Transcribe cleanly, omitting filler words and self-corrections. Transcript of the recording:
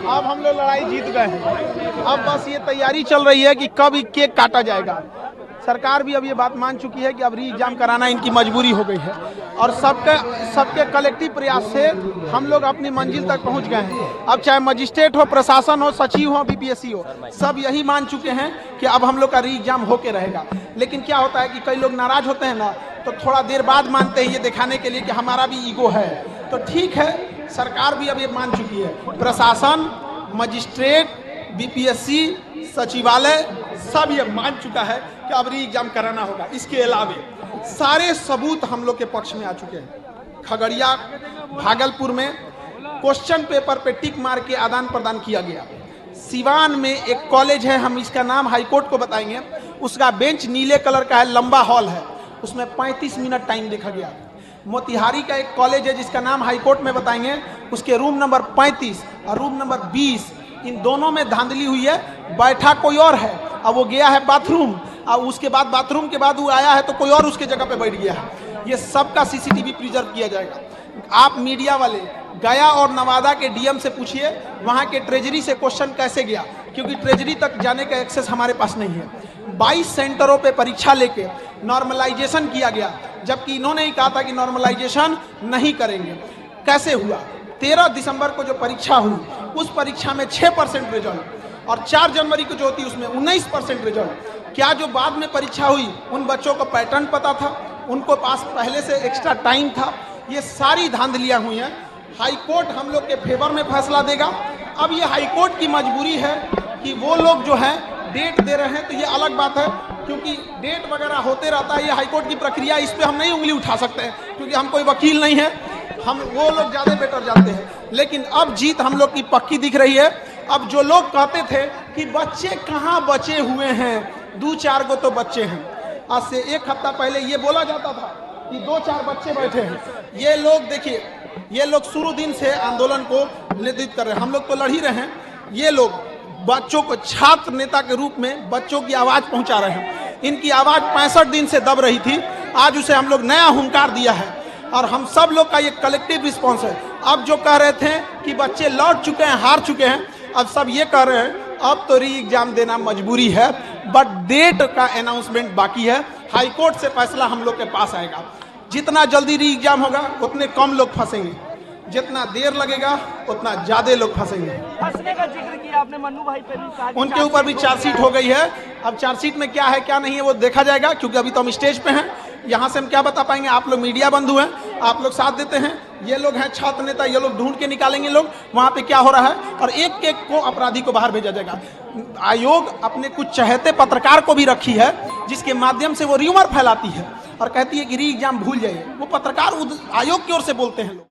अब हम लोग लड़ाई जीत गए हैं। अब बस ये तैयारी चल रही है कि कब केक काटा जाएगा। सरकार भी अब ये बात मान चुकी है कि अब री एग्जाम कराना इनकी मजबूरी हो गई है और सबके कलेक्टिव प्रयास से हम लोग अपनी मंजिल तक पहुंच गए हैं। अब चाहे मजिस्ट्रेट हो, प्रशासन हो, सचिव हो, बीपीएससी हो, सब यही मान चुके हैं कि अब हम लोग का री एग्जाम होके रहेगा। लेकिन क्या होता है कि कई लोग नाराज होते हैं ना, तो थोड़ा देर बाद मानते हैं, ये दिखाने के लिए कि हमारा भी ईगो है। तो ठीक है, सरकार भी अब ये मान चुकी है, प्रशासन, मजिस्ट्रेट, बीपीएससी, सचिवालय सब ये मान चुका है कि अब री एग्जाम कराना होगा। इसके अलावे सारे सबूत हम लोग के पक्ष में आ चुके हैं। खगड़िया, भागलपुर में क्वेश्चन पेपर पे टिक मार के आदान प्रदान किया गया। सिवान में एक कॉलेज है, हम इसका नाम हाईकोर्ट को बताएंगे, उसका बेंच नीले कलर का है, लंबा हॉल है, उसमें 35 मिनट टाइम देखा गया। मोतिहारी का एक कॉलेज है जिसका नाम हाईकोर्ट में बताएंगे, उसके रूम नंबर 35 और रूम नंबर 20, इन दोनों में धांधली हुई है। बैठा कोई और है, अब वो गया है बाथरूम, और उसके बाद बाथरूम के बाद वो आया है तो कोई और उसके जगह पे बैठ गया है। ये सब का सीसीटीवी प्रिजर्व किया जाएगा। आप मीडिया वाले गया और नवादा के डीएम से पूछिए वहाँ के ट्रेजरी से क्वेश्चन कैसे गया, क्योंकि ट्रेजरी तक जाने का एक्सेस हमारे पास नहीं है। 22 सेंटरों पे परीक्षा लेके नॉर्मलाइजेशन किया गया, जबकि इन्होंने ही कहा था कि नॉर्मलाइजेशन नहीं करेंगे। कैसे हुआ? 13 दिसंबर को जो परीक्षा हुई, उस परीक्षा में 6% रिजल्ट, और 4 जनवरी को जो होती उसमें 19% रिजल्ट। क्या जो बाद में परीक्षा हुई उन बच्चों को पैटर्न पता था, उनको पास पहले से एक्स्ट्रा टाइम था? ये सारी धांधलियां हुई हैं। हाईकोर्ट हम लोग के फेवर में फैसला देगा। अब ये हाईकोर्ट की मजबूरी है कि वो लोग जो है डेट दे रहे हैं, तो ये अलग बात है, क्योंकि डेट वगैरह होते रहता है। ये हाईकोर्ट की प्रक्रिया, इस पर हम नहीं उंगली उठा सकते हैं, क्योंकि हम कोई वकील नहीं है, हम वो लोग ज़्यादा बेटर जानते हैं। लेकिन अब जीत हम लोग की पक्की दिख रही है। अब जो लोग कहते थे कि बच्चे कहाँ बचे हुए हैं, 2-4 गो तो बच्चे हैं, आज से 1 हफ्ता पहले ये बोला जाता था कि 2-4 बच्चे बैठे हैं। ये लोग देखिए, ये लोग शुरू दिन से आंदोलन को नेतृत्व कर रहे हैं, हम लोग तो लड़ ही रहे हैं। ये लोग बच्चों को छात्र नेता के रूप में बच्चों की आवाज़ पहुंचा रहे हैं। इनकी आवाज़ 65 दिन से दब रही थी, आज उसे हम लोग नया हुंकार दिया है, और हम सब लोग का ये कलेक्टिव रिस्पॉन्स है। अब जो कह रहे थे कि बच्चे लौट चुके हैं, हार चुके हैं, अब सब ये कह रहे हैं अब तो री एग्जाम देना मजबूरी है, बट डेट का अनाउंसमेंट बाकी है। हाईकोर्ट से फैसला हम लोग के पास आएगा। जितना जल्दी री एग्जाम होगा उतने कम लोग फंसेंगे, जितना देर लगेगा उतना ज्यादा लोग फंसेंगे। फंसने का जिक्र किया आपने, मन्नू भाई पे भी कहा, उनके ऊपर भी चार्जशीट हो गई है। अब चार्जशीट में क्या है क्या नहीं है वो देखा जाएगा, क्योंकि अभी तो हम स्टेज पे हैं, यहाँ से हम क्या बता पाएंगे। आप लोग मीडिया बंधु हैं, आप लोग साथ देते हैं, ये लोग हैं छात्र नेता, ये लोग ढूंढ के निकालेंगे लोग वहाँ पे क्या हो रहा है, और एक एक को अपराधी को बाहर भेजा जाएगा। आयोग अपने कुछ चहेते पत्रकार को भी रखी है, जिसके माध्यम से वो र्यूमर फैलाती है और कहती है कि री एग्जाम भूल जाइए। वो पत्रकार आयोग की ओर से बोलते हैं लोग।